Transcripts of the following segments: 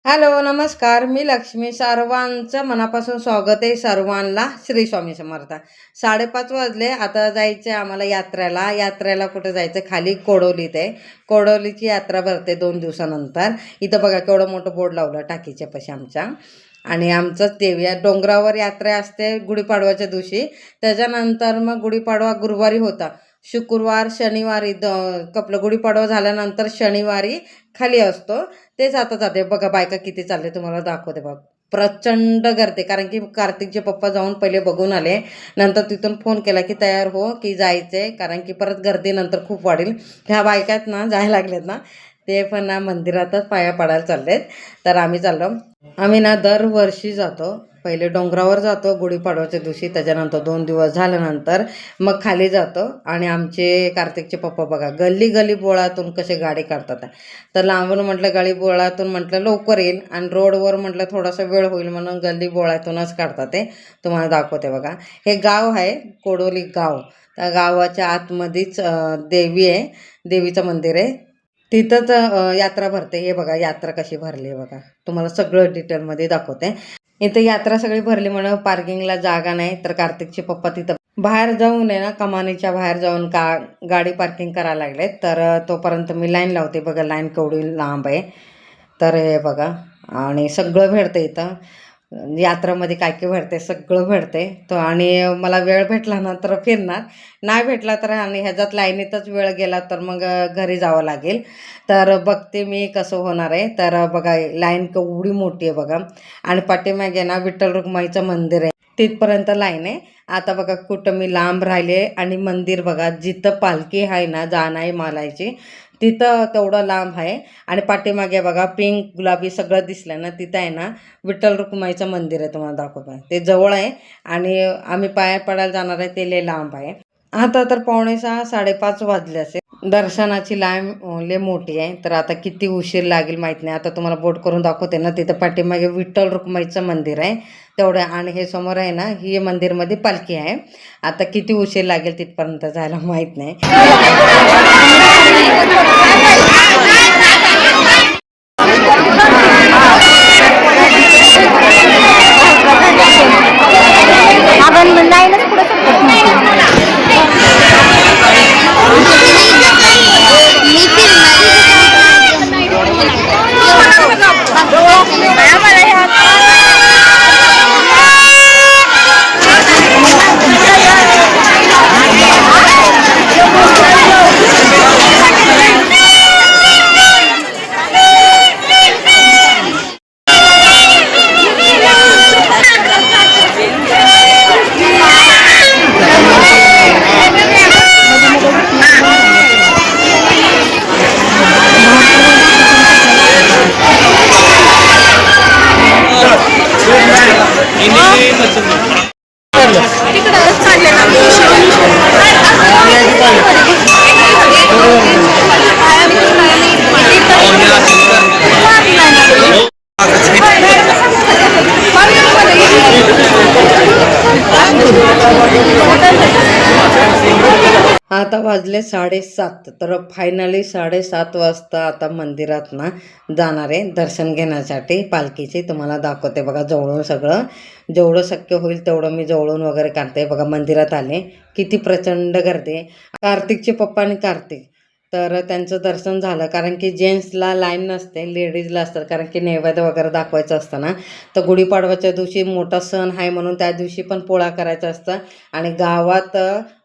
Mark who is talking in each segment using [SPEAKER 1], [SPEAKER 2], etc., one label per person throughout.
[SPEAKER 1] Hello, नमस्कार. मी लक्ष्मी. सर्वांचं मनापासून स्वागत आहे. सर्वांना श्री स्वामी समर्थ. 5:30 वाजले. आता जायचं आहे आम्हाला यात्रेला. यात्रेला कुठं जायचं? खाली कोडोलीत आहे. कोडोलीची यात्रा भरते 2 दिवसानंतर. इथं बघा केवढं मोठं बोर्ड लावलं टाकीच्या पाशी आमच्या. आणि आमचंच देवी डोंगरावर यात्रा असते गुढीपाडव्याच्या दिवशी. त्याच्यानंतर मग गुढीपाडवा गुरुवारी होता. शुक्रवार शनिवारी आपलं गुढीपाडवा झाल्यानंतर शनिवारी खाली असतो. तेच आता जाते बघा. बायका किती चालले तुम्हाला दाखवते बघ. प्रचंड गर्दी, कारण की कार्तिकचे पप्पा जाऊन पहिले बघून आले. नंतर तिथून फोन केला की तयार हो की जायचे, कारण की परत गर्दी नंतर खूप वाढेल. ह्या बायका आहेत ना, जायला लागलेत ना, ते पण ना मंदिरातच पाया पडायला चाललेत. तर आम्ही चाललो. आम्ही ना दरवर्षी जातो. पहिले डोंगरावर जातो गुढीपाडव्याच्या दिवशी, त्याच्यानंतर 2 दिवस झाल्यानंतर मग खाली जातो. आणि आमचे कार्तिकचे पप्पा बघा गल्ली गल्ली बोळातून कसे गाडी काढतात. तर लांबून म्हटलं गल्ली बोळातून म्हटलं लवकर येईल, आणि रोडवर म्हटलं थोडासा वेळ होईल म्हणून गल्ली बोळातूनच काढतात. ते तुम्हाला दाखवते बघा. हे गाव आहे कोडोली गाव. त्या गावाच्या आतमध्येच देवी आहे, देवीचं मंदिर आहे. तिथंच यात्रा भरते. हे बघा यात्रा कशी भरली आहे बघा. तुम्हाला सगळं डिटेलमध्ये दाखवते. इथं यात्रा सगळी भरली म्हणून पार्किंगला जागा नाही. तर कार्तिकचे पप्पा तिथं बाहेर जाऊन आहे ना, कमानीच्या बाहेर जाऊन गाडी पार्किंग करायला लागले. तर तोपर्यंत मी लाईन लावते. बघा लाईन केवढी लांब आहे. तर हे बघा, आणि सगळं भेटतं इथं. यात्रामध्ये काय काय भेटते सगळं भेटते. तो आणि मला वेळ भेटला ना तर फिरणार, नाही भेटला तर आणि ह्याच्यात लाईनीतच वेळ गेला तर मग घरी जावं लागेल. तर बघते मी कसं होणार आहे. तर बघा लाईन केवढी मोठी आहे बघा. आणि पाठीमागे ना विठ्ठल रुक्माईचं मंदिर आहे, तिथपर्यंत लाईन आहे. आता बघा कुठं मी लांब राहिले. आणि मंदिर बघा जिथं पालखी आहे ना जानाई मालायची, तिथं तेवढं लांब आहे. आणि पाठीमागे बघा पिंक गुलाबी सगळं दिसलं ना, तिथं आहे ना विठ्ठल रुक्माईचं मंदिर आहे. तुम्हाला दाखवतो आहे, ते जवळ आहे. आणि आम्ही पाया पडायला जाणार आहे, ते लय लांब आहे. आता तर 5:45 5:30 वाजले असेल. दर्शनाची लाईन लय मोठी आहे. तर आता किती उशीर लागेल माहीत नाही. आता तुम्हाला बोट करून दाखवते ना, तिथं पाठीमागे विठ्ठल रुक्माईचं मंदिर आहे तेवढं. आणि हे समोर आहे ना, ही मंदिरमध्ये पालखी आहे. आता किती उशीर लागेल तिथपर्यंत जायला माहीत नाही. आता वाजले 7:30. तर फायनली 7:30 वाजता आता मंदिरात ना जाणार आहे दर्शन घेण्यासाठी पालखीचे. तुम्हाला दाखवते बघा जवळून सगळं. जेवढं शक्य होईल तेवढं मी जवळून वगैरे काढते. बघा मंदिरात आले, किती प्रचंड गर्दी आहे. कार्तिकचे पप्पा आणि कार्तिक, तर त्यांचं दर्शन झालं. कारण की जेंट्सला लाईन नसते, लेडीजला असतात. कारण की नैवेद्य वगैरे दाखवायचं असतं ना. तर गुढीपाडव्याच्या दिवशी मोठा सण आहे म्हणून त्या दिवशी पण पोळा करायचा असतं. आणि गावात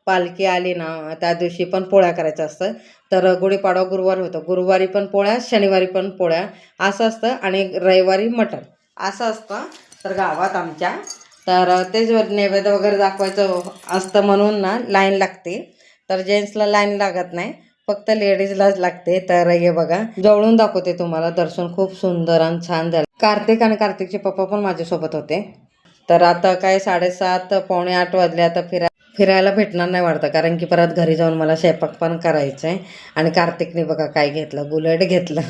[SPEAKER 1] पालखी आली ना त्या दिवशी पण पोळ्या करायच्या असतं. तर गुढीपाडवा गुरुवार होतं, गुरुवारी पण पोळ्या, शनिवारी पण पोळ्या असं असतं. आणि रविवारी मटण असं असतं. तर गावात आमच्या तर तेच नैवेद्य वगैरे दाखवायचं असतं म्हणून ना लाईन लागते. तर जेंट्सला लाईन लागत नाही, फक्त लेडीजलाच लागते. तर हे बघा जवळून दाखवते तुम्हाला. दर्शन खूप सुंदर आणि छान झालं. कार्तिक आणि कार्तिकचे पप्पा पण माझ्यासोबत होते. तर आता काय 7:30 7:45 वाजले. आता फिरायला भेटणार नाही वाटतं, कारण की परत घरी जाऊन मला स्वयंपाक पण करायचं आहे. आणि कार्तिकने बघा काय घेतलं, बुलेट घेतलं.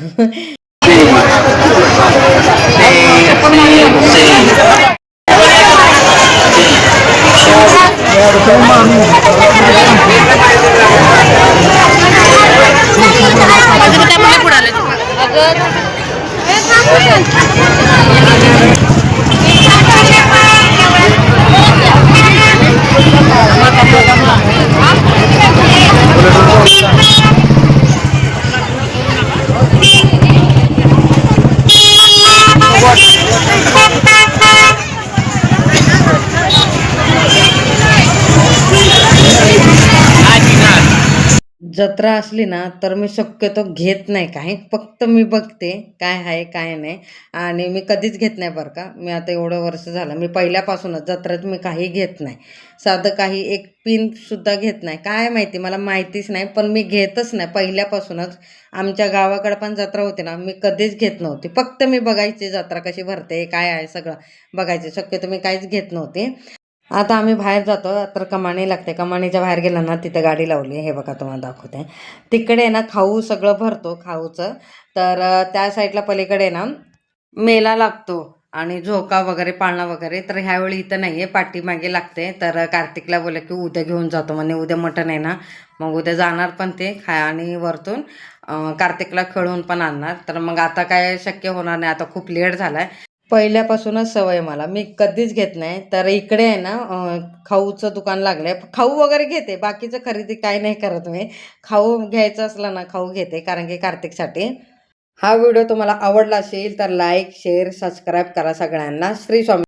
[SPEAKER 1] जत्रा असली ना तर मी शक्यतो घेत नाही काही, फक्त मी बघते काय आहे काय नाही. आणि मी कधीच घेत नाही बरं का. मी आता एवढं वर्ष झालं, मी पहिल्यापासूनच जत्रेत मी काही घेत नाही. साधं काही एक पिनसुद्धा घेत नाही. काय माहिती, मला माहितीच नाही, पण मी घेतच नाही पहिल्यापासूनच. आमच्या गावाकडे पण जत्रा होती ना, मी कधीच घेत नव्हती. फक्त मी बघायची जत्रा कशी भरते, काय आहे सगळं बघायचे. शक्यतो मी काहीच घेत नव्हती. आता आम्ही बाहेर जातो तर कमानी लागते. कमानीच्या बाहेर गेला ना तिथे गाडी लावली, हे बघा तुम्हाला दाखवते. तिकडे ना खाऊ सगळं भरतो खाऊचं. तर त्या साईडला पलीकडे ना मेला लागतो आणि झोका वगैरे पाळणा वगैरे. तर ह्यावेळी इथं नाही आहे, पाठीमागे लागते. तर कार्तिकला बोलले की उद्या घेऊन जातो म्हणे, उद्या मटण आहे ना, मग उद्या जाणार पण ते आणि वरतून कार्तिकला खेळून पण आणणार. तर मग आता काय शक्य होणार नाही, आता खूप लेट झालाय. पहिल्यापासूनच सवय मला, मी कधीच घेत नाही. तर इकडे आहे ना खाऊचं दुकान लागलंय, खाऊ वगैरे घेते, बाकीचं खरेदी काय नाही करत मी. खाऊ घ्यायचं असलं ना खाऊ घेते, कारण की कार्तिकसाठी. हा व्हिडिओ तुम्हाला आवडला असेल तर लाईक शेअर सबस्क्राईब करा सगळ्यांना. श्री स्वामी.